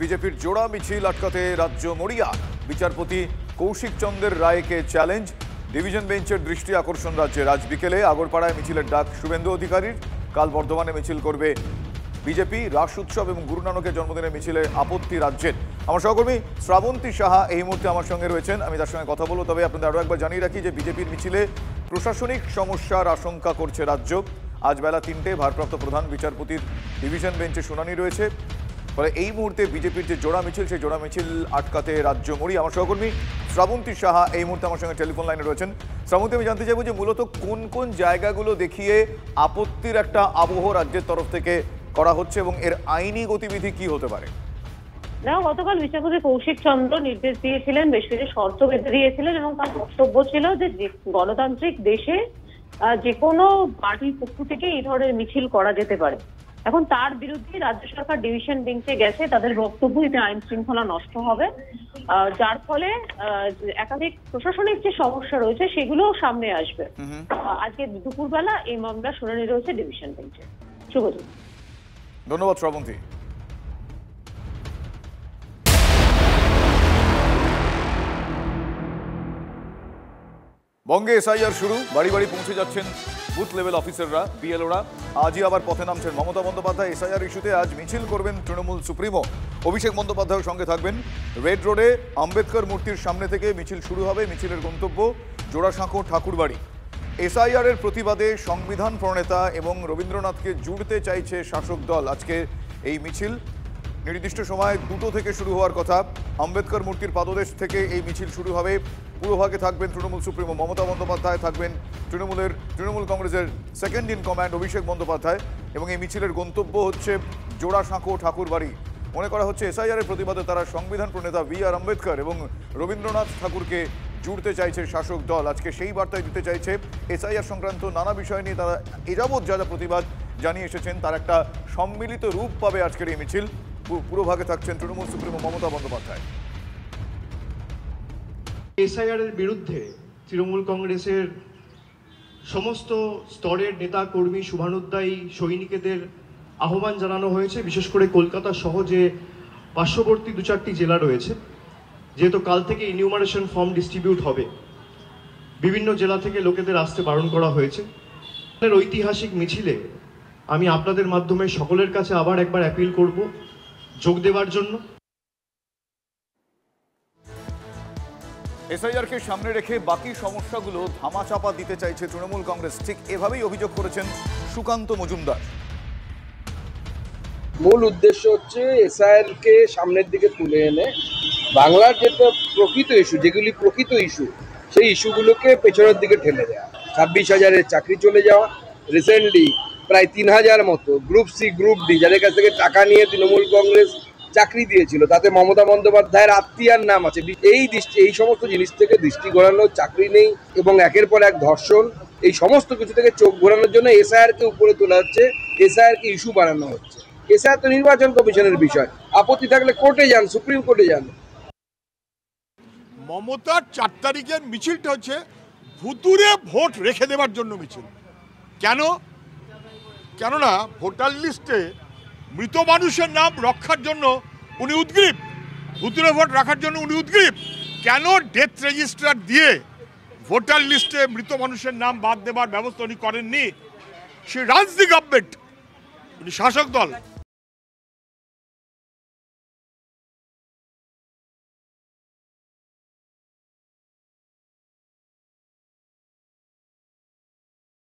বিজেপির জোড়া মিছিল আটকাতে রাজ্য মরিয়া। বিচারপতি কৌশিক চন্দ্রের রায়কে চ্যালেঞ্জ। ডিভিশন বেঞ্চের দৃষ্টি আকর্ষণ রাজ্যের। আজ বিকেলে আগরপাড়ায় মিছিলের ডাক শুভেন্দু অধিকারীর। কাল বর্ধমানে মিছিল করবে বিজেপি। রাস উৎসব এবং গুরু নানকের জন্মদিনের মিছিলে আপত্তি রাজ্যের। আমার সহকর্মী শ্রাবন্তী সাহা এই মুহূর্তে আমার সঙ্গে রয়েছেন, আমি তার সঙ্গে কথা বলবো। তবে আপনাদের আরও একবার জানিয়ে রাখি যে বিজেপির মিছিলে প্রশাসনিক সমস্যার আশঙ্কা করছে রাজ্য। আজ বেলা 3টে ভারপ্রাপ্ত প্রধান বিচারপতির ডিভিশন বেঞ্চে শুনানি রয়েছে। ফলে এই মুহূর্তে বিজেপির যে জোড়া মিছিল, সেই জোড়া মিছিল আটকাতে রাজ্য মরি। আমার সহকর্মী শ্রাবন্তী সাহা এই মুহূর্তে আমার সঙ্গে টেলিফোন লাইনে রয়েছেন। শ্রাবন্তী, আমি জানতে চাইবো যে মূলত কোন কোন জায়গাগুলো দেখিয়ে আপত্তির একটা আবহ রাজ্যের তরফ থেকে করা হচ্ছে এবং এর আইনি গতিবিধি কি হতে পারে? না, গতকাল বিচারপতি কৌশিক চন্দ্র নির্দেশ দিয়েছিলেন, বেশ কিছু শর্ত বেঁধে দিয়েছিলেন এবং তার বক্তব্য ছিল যে গণতান্ত্রিক দেশে যে কোনো পার্টির পক্ষ থেকে এই ধরনের মিছিল করা যেতে পারে। এখন তার বিরুদ্ধে রাজ্য সরকার ডিভিশন বেঞ্চে গেছে। তাদের বক্তব্য এতে আইন শৃঙ্খলা নষ্ট হবে, যার ফলে একাধিক প্রশাসনিক যে সমস্যা রয়েছে সেগুলোও সামনে আসবে। আজকে দুপুরবেলা এই মামলা শুনানি রয়েছে ডিভিশন বেঞ্চে। শুভদিন। ধন্যবাদ শ্রাবন্তী। বঙ্গে এসআইআর শুরু। বাড়ি বাড়ি পৌঁছে যাচ্ছেন বুথ লেভেল অফিসাররা, বিএলওরা। আজই আবার পথে নামছেন মমতা বন্দ্যোপাধ্যায়। এসআইআর ইস্যুতে আজ মিছিল করবেন তৃণমূল সুপ্রিমো। অভিষেক বন্দ্যোপাধ্যায়ের সঙ্গে থাকবেন। রেড রোডে আম্বেদকর মূর্তির সামনে থেকে মিছিল শুরু হবে। মিছিলের গন্তব্য জোড়াসাঁকো ঠাকুরবাড়ি। এসআইআর এর প্রতিবাদে সংবিধান প্রণেতা এবং রবীন্দ্রনাথকে জুড়তে চাইছে শাসক দল। আজকে এই মিছিল নির্দিষ্ট সময় 2টো থেকে শুরু হওয়ার কথা। আম্বেদকর মূর্তির পাদদেশ থেকে এই মিছিল শুরু হবে। পুরোভাগে থাকবেন তৃণমূল সুপ্রিমো মমতা বন্দ্যোপাধ্যায়, থাকবেন তৃণমূল কংগ্রেসের second in command Abhishek Bandyopadhyay. এবং এই মিছিলের গন্তব্য হচ্ছে জোড়াসাঁকো ঠাকুরবাড়ি। মনে করা হচ্ছে এসআইআর এর প্রতিবাদে তারা সংবিধান প্রণেতা বি.আর. আম্বেদকর এবং রবীন্দ্রনাথ ঠাকুরকে জুড়তে চাইছে শাসক দল। আজকে সেই বার্তায় দিতে চাইছে। এসআইআর সংক্রান্ত নানা বিষয় নিয়ে তারা এযাবৎ যা যা প্রতিবাদ জানিয়ে এসেছেন তার একটা সম্মিলিত রূপ পাবে আজকের এই মিছিল। পুরোভাগে থাকছেন তৃণমূল সুপ্রিমো মমতা বন্দ্যোপাধ্যায়। এসআইআর এর বিরুদ্ধে তৃণমূল কংগ্রেসের সমস্ত স্তরের নেতা কর্মী, শুভানুধ্যায়ী সৈনিকদের আহ্বান জানানো হয়েছে। বিশেষ করে কলকাতা সহ যে পার্শ্ববর্তী 2-4টি জেলা রয়েছে, যেহেতু কাল থেকে ইনিউমারেশন ফর্ম ডিস্ট্রিবিউট হবে, বিভিন্ন জেলা থেকে লোকেদের আসতে বারণ করা হয়েছে। ঐতিহাসিক মিছিলে আমি আপনাদের মাধ্যমে সকলের কাছে আবার একবার অ্যাপিল করব যোগ দেওয়ার জন্য। এসআইআরকে সামনে রেখে বাকি সমস্যাগুলো ধামাচাপা দিতে চাইছে তৃণমূল কংগ্রেস। ঠিক এভাবেই অভিযোগ করেছেন সুকান্ত মজুমদার। মূল উদ্দেশ্য হচ্ছে এসআইআরকে সামনের দিকে তুলে এনে বাংলার যেটা প্রকৃত ইস্যু, যেগুলি প্রকৃত ইস্যু, সেই ইস্যুগুলোকে পেছনের দিকে ঠেলে দেওয়া। 26,000-এর চাকরি চলে যাওয়া, রিসেন্টলি প্রায় 3,000 মতো গ্রুপ সি, গ্রুপ ডি যাদের কাছ থেকে টাকা নিয়ে তৃণমূল কংগ্রেস চাকরি দিয়েছিল, তাতে মমতা বন্দ্যোপাধ্যায়ের আত্মীয়ার নাম আছে। এই সমস্ত জিনিস থেকে দৃষ্টি ঘোরানো, চাকরি নেই এবং একের পর এক ধর্ষণ, এই সমস্ত কিছু থেকে চোখ ঘোরানোর জন্য এসআইআরকে উপরে তোলা হচ্ছে, এসআইআরকে ইস্যু বানানো হচ্ছে। এসআইআর তো নির্বাচন কমিশনের বিষয়, আপত্তি থাকলে কোর্টে যান, সুপ্রিম কোর্টে যান। মমতার 4 তারিখের মিছিলটা হচ্ছে ভুতুরে ভোট রেখে দেওয়ার জন্য মিছিল। কেননা ভোটার লিস্টে মৃত মানুষের নাম রক্ষার জন্য উনি উদ্গ্রীব, ভুতুরে ভোট রাখার জন্য উনি উদ্গ্রীব। কেন ডেথ রেজিস্টার দিয়ে ভোটার লিস্টে মৃত মানুষের নাম বাদ দেওয়ার ব্যবস্থা উনি করেননি? সে রাজ দি গভর্নমেন্ট, উনি শাসক দল।